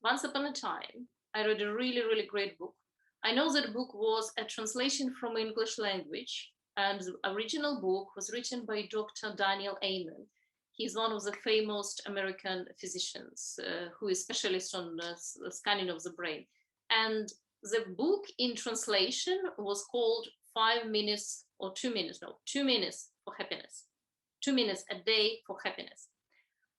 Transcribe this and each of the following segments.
once upon a time, I read a really, really great book. I know that book was a translation from English language, and the original book was written by Dr. Daniel Amen. He's one of the famous American physicians who is specialist on scanning of the brain. And the book in translation was called 5 minutes or 2 minutes, no, 2 minutes for happiness, 2 minutes a day for happiness.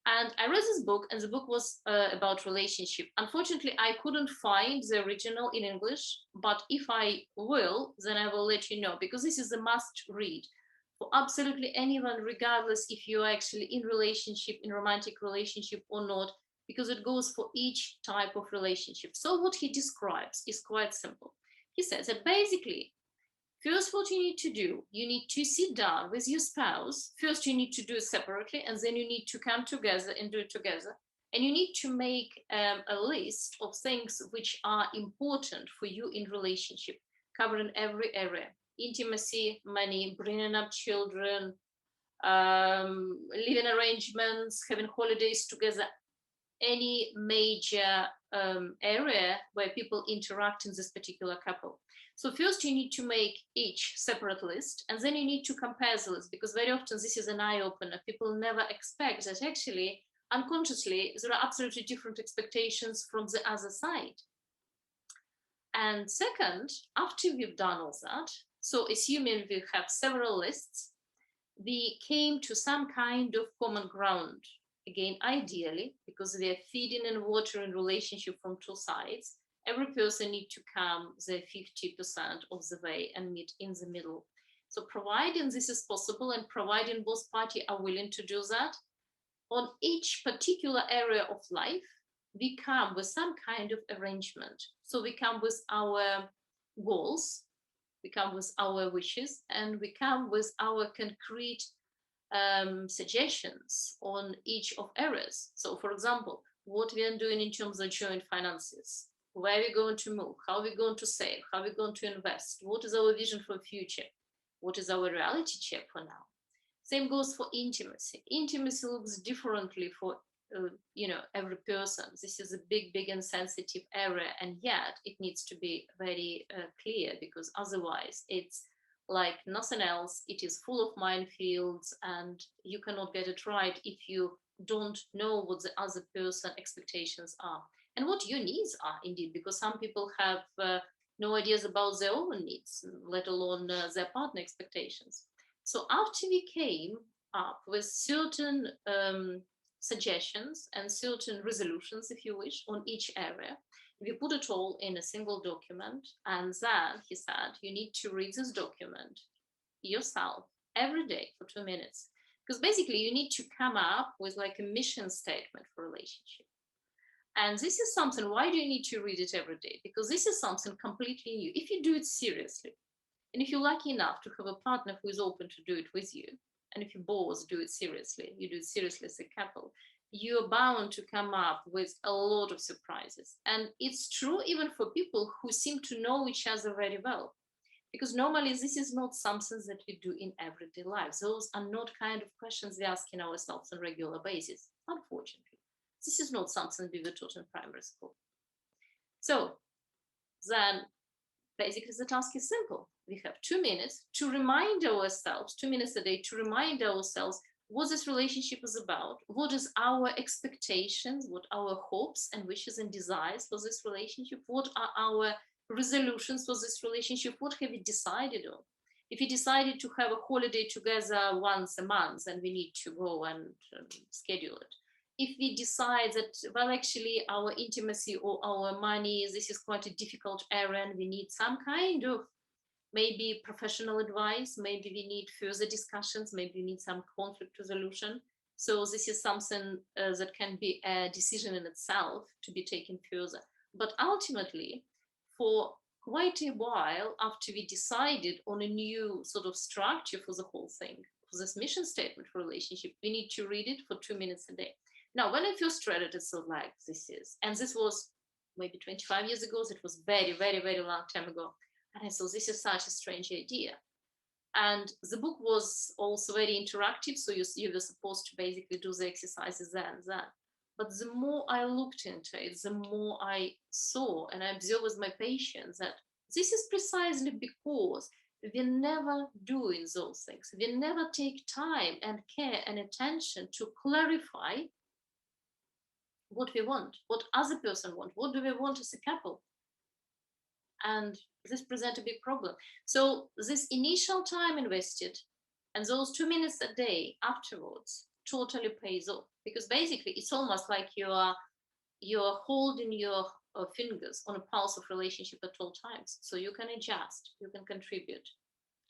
And I read this book, and the book was about relationship. Unfortunately, I couldn't find the original in English, but if I will, then I will let you know, because this is a must read for absolutely anyone, regardless if you're actually in relationship, in romantic relationship or not, because it goes for each type of relationship. So what he describes is quite simple. He says that basically, first, what you need to do, you need to sit down with your spouse. First, you need to do it separately, and then you need to come together and do it together. And you need to make a list of things which are important for you in relationship, covering every area: intimacy, money, bringing up children, living arrangements, having holidays together, any major area where people interact in this particular couple. So first you need to make each separate list, and then you need to compare the list, because very often this is an eye-opener. People never expect that actually unconsciously there are absolutely different expectations from the other side. And second, after we've done all that, so assuming we have several lists, we came to some kind of common ground. Again, ideally, because we are feeding and watering relationship from two sides, every person needs to come the 50% of the way and meet in the middle. So providing this is possible, and providing both parties are willing to do that, on each particular area of life, we come with some kind of arrangement. So we come with our goals, we come with our wishes, and we come with our concrete suggestions on each of areas. So for example, what we are doing in terms of joint finances, where we're going to move, how we're going to save, how we're going to invest, what is our vision for the future, what is our reality check for now. Same goes for intimacy. Intimacy looks differently for every person. This is a big and sensitive area, and yet it needs to be very clear, because otherwise it's like nothing else. It is full of minefields, and you cannot get it right if you don't know what the other person expectations are and what your needs are indeed, because some people have no ideas about their own needs, let alone their partner expectations. So after we came up with certain suggestions and certain resolutions, if you wish, on each area, we put it all in a single document. And then he said, you need to read this document yourself every day for 2 minutes. Because basically you need to come up with like a mission statement for a relationship. And this is something, why do you need to read it every day? Because this is something completely new. If you do it seriously, and if you're lucky enough to have a partner who is open to do it with you, and if you both do it seriously, you do it seriously as a couple, you're bound to come up with a lot of surprises. And it's true even for people who seem to know each other very well, because normally this is not something that we do in everyday life. Those are not kind of questions we're asking ourselves on a regular basis, unfortunately. This is not something we were taught in primary school. So then basically the task is simple. We have 2 minutes to remind ourselves, 2 minutes a day to remind ourselves what this relationship is about, what is our expectations, what our hopes and wishes and desires for this relationship, what are our resolutions for this relationship, what have we decided on. If we decided to have a holiday together once a month, then we need to go and schedule it. If we decide that, well, actually our intimacy or our money, this is quite a difficult area and we need some kind of maybe professional advice, maybe we need further discussions, maybe we need some conflict resolution. So this is something that can be a decision in itself to be taken further. But ultimately, for quite a while after we decided on a new sort of structure for the whole thing, for this mission statement for relationship, we need to read it for 2 minutes a day. Now, when I first read it, it's like, this is, and this was maybe 25 years ago, so it was very, very, very long time ago. And I thought, this is such a strange idea. And the book was also very interactive, so you were supposed to basically do the exercises there and then. But the more I looked into it, the more I saw and I observed with my patients that this is precisely because we never doing those things. We never take time and care and attention to clarify what we want, what other person want, what do we want as a couple. And this present a big problem. So this initial time invested and those 2 minutes a day afterwards totally pays off, because basically it's almost like you're holding your fingers on a pulse of relationship at all times, so you can adjust, you can contribute,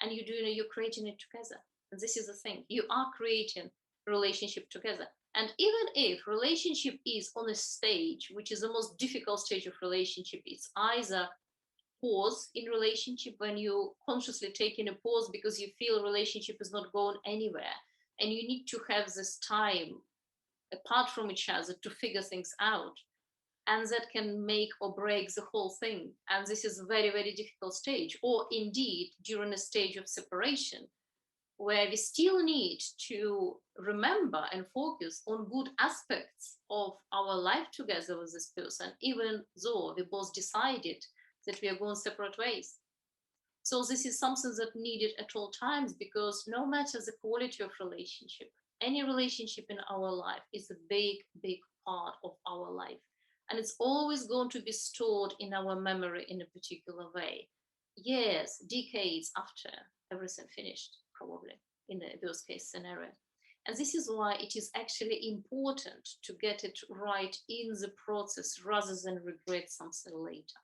and you're creating it together. And this is the thing, you are creating a relationship together. And even if relationship is on a stage which is the most difficult stage of relationship, it's either pause in relationship, when you consciously taking a pause because you feel relationship is not going anywhere and you need to have this time apart from each other to figure things out, and that can make or break the whole thing. And this is a very, very difficult stage. Or indeed during a stage of separation, where we still need to remember and focus on good aspects of our life together with this person, even though we both decided that we are going separate ways. So this is something that needed at all times, because no matter the quality of relationship, any relationship in our life is a big, big part of our life. And it's always going to be stored in our memory in a particular way. Years, decades after everything finished, probably, in the worst case scenario. And this is why it is actually important to get it right in the process rather than regret something later.